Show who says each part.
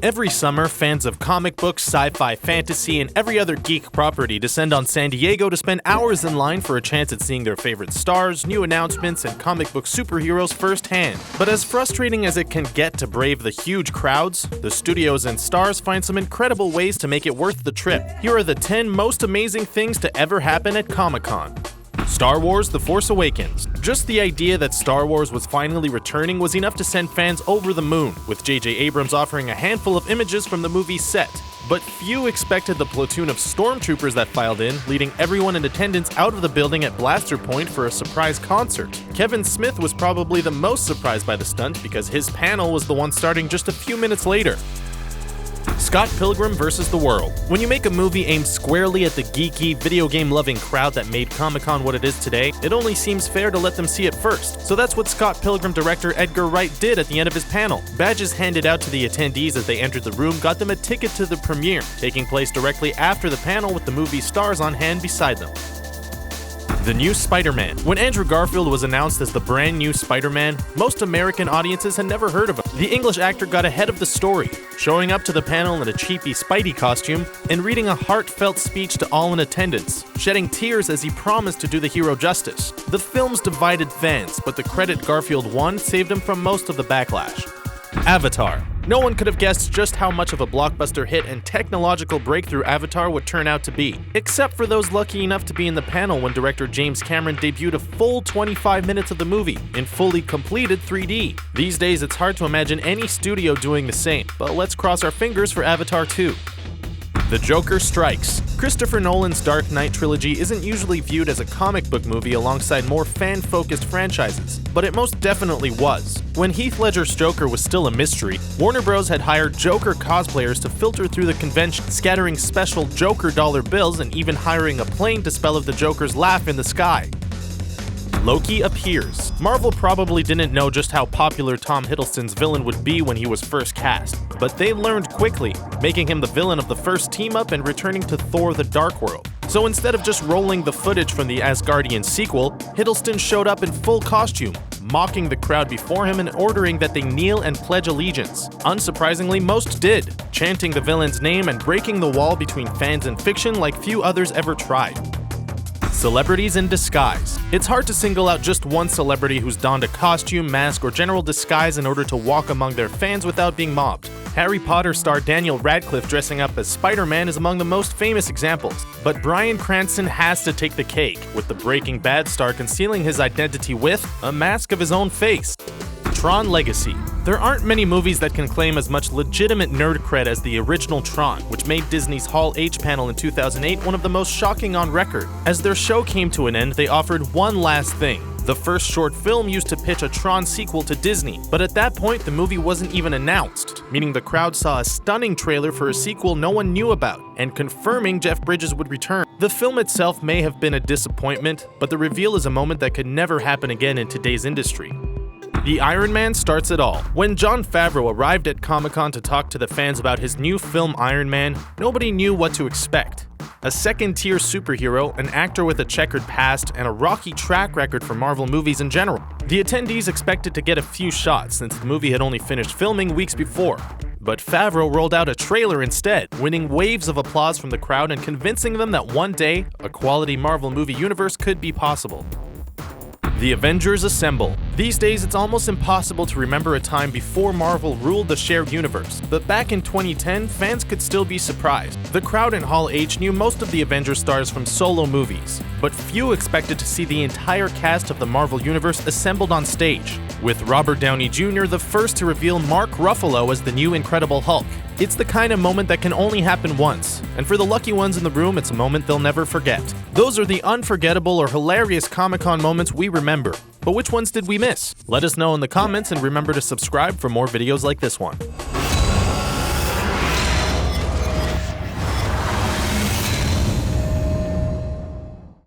Speaker 1: Every summer, fans of comic books, sci-fi, fantasy, and every other geek property descend on San Diego to spend hours in line for a chance at seeing their favorite stars, new announcements, and comic book superheroes firsthand. But as frustrating as it can get to brave the huge crowds, the studios and stars find some incredible ways to make it worth the trip. Here are the 10 most amazing things to ever happen at Comic-Con. Star Wars: The Force Awakens. Just the idea that Star Wars was finally returning was enough to send fans over the moon, with J.J. Abrams offering a handful of images from the movie's set. But few expected the platoon of stormtroopers that filed in, leading everyone in attendance out of the building at Blaster Point for a surprise concert. Kevin Smith was probably the most surprised by the stunt because his panel was the one starting just a few minutes later. Scott Pilgrim vs. the World. When you make a movie aimed squarely at the geeky, video game-loving crowd that made Comic-Con what it is today, it only seems fair to let them see it first. So that's what Scott Pilgrim director Edgar Wright did at the end of his panel. Badges handed out to the attendees as they entered the room got them a ticket to the premiere, taking place directly after the panel with the movie's stars on hand beside them. The new Spider-Man. When Andrew Garfield was announced as the brand new Spider-Man, most American audiences had never heard of him. The English actor got ahead of the story, showing up to the panel in a cheapy Spidey costume and reading a heartfelt speech to all in attendance, shedding tears as he promised to do the hero justice. The film's divided fans, but the credit Garfield won saved him from most of the backlash. Avatar. No one could have guessed just how much of a blockbuster hit and technological breakthrough Avatar would turn out to be, except for those lucky enough to be in the panel when director James Cameron debuted a full 25 minutes of the movie in fully completed 3D. These days, it's hard to imagine any studio doing the same, but let's cross our fingers for Avatar 2. The Joker Strikes. Christopher Nolan's Dark Knight trilogy isn't usually viewed as a comic book movie alongside more fan-focused franchises, but it most definitely was. When Heath Ledger's Joker was still a mystery, Warner Bros. Had hired Joker cosplayers to filter through the convention, scattering special Joker dollar bills and even hiring a plane to spell out the Joker's laugh in the sky. Loki Appears. Marvel probably didn't know just how popular Tom Hiddleston's villain would be when he was first cast, but they learned quickly, making him the villain of the first team-up and returning to Thor: The Dark World. So instead of just rolling the footage from the Asgardian sequel, Hiddleston showed up in full costume, mocking the crowd before him and ordering that they kneel and pledge allegiance. Unsurprisingly, most did, chanting the villain's name and breaking the wall between fans and fiction like few others ever tried. Celebrities in disguise. It's hard to single out just one celebrity who's donned a costume, mask, or general disguise in order to walk among their fans without being mobbed. Harry Potter star Daniel Radcliffe dressing up as Spider-Man is among the most famous examples, but Bryan Cranston has to take the cake, with the Breaking Bad star concealing his identity with a mask of his own face. Tron Legacy. There aren't many movies that can claim as much legitimate nerd cred as the original Tron, which made Disney's Hall H panel in 2008 one of the most shocking on record. As their show came to an end, they offered one last thing. The first short film used to pitch a Tron sequel to Disney, but at that point the movie wasn't even announced, meaning the crowd saw a stunning trailer for a sequel no one knew about, and confirming Jeff Bridges would return. The film itself may have been a disappointment, but the reveal is a moment that could never happen again in today's industry. The Iron Man starts it all. When Jon Favreau arrived at Comic-Con to talk to the fans about his new film Iron Man, nobody knew what to expect. A second-tier superhero, an actor with a checkered past, and a rocky track record for Marvel movies in general. The attendees expected to get a few shots since the movie had only finished filming weeks before. But Favreau rolled out a trailer instead, winning waves of applause from the crowd and convincing them that one day, a quality Marvel movie universe could be possible. The Avengers Assemble. These days, it's almost impossible to remember a time before Marvel ruled the shared universe, but back in 2010, fans could still be surprised. The crowd in Hall H knew most of the Avengers stars from solo movies, but few expected to see the entire cast of the Marvel Universe assembled on stage, with Robert Downey Jr. the first to reveal Mark Ruffalo as the new Incredible Hulk. It's the kind of moment that can only happen once, and for the lucky ones in the room, it's a moment they'll never forget. Those are the unforgettable or hilarious Comic-Con moments we remember. But which ones did we miss? Let us know in the comments and remember to subscribe for more videos like this one.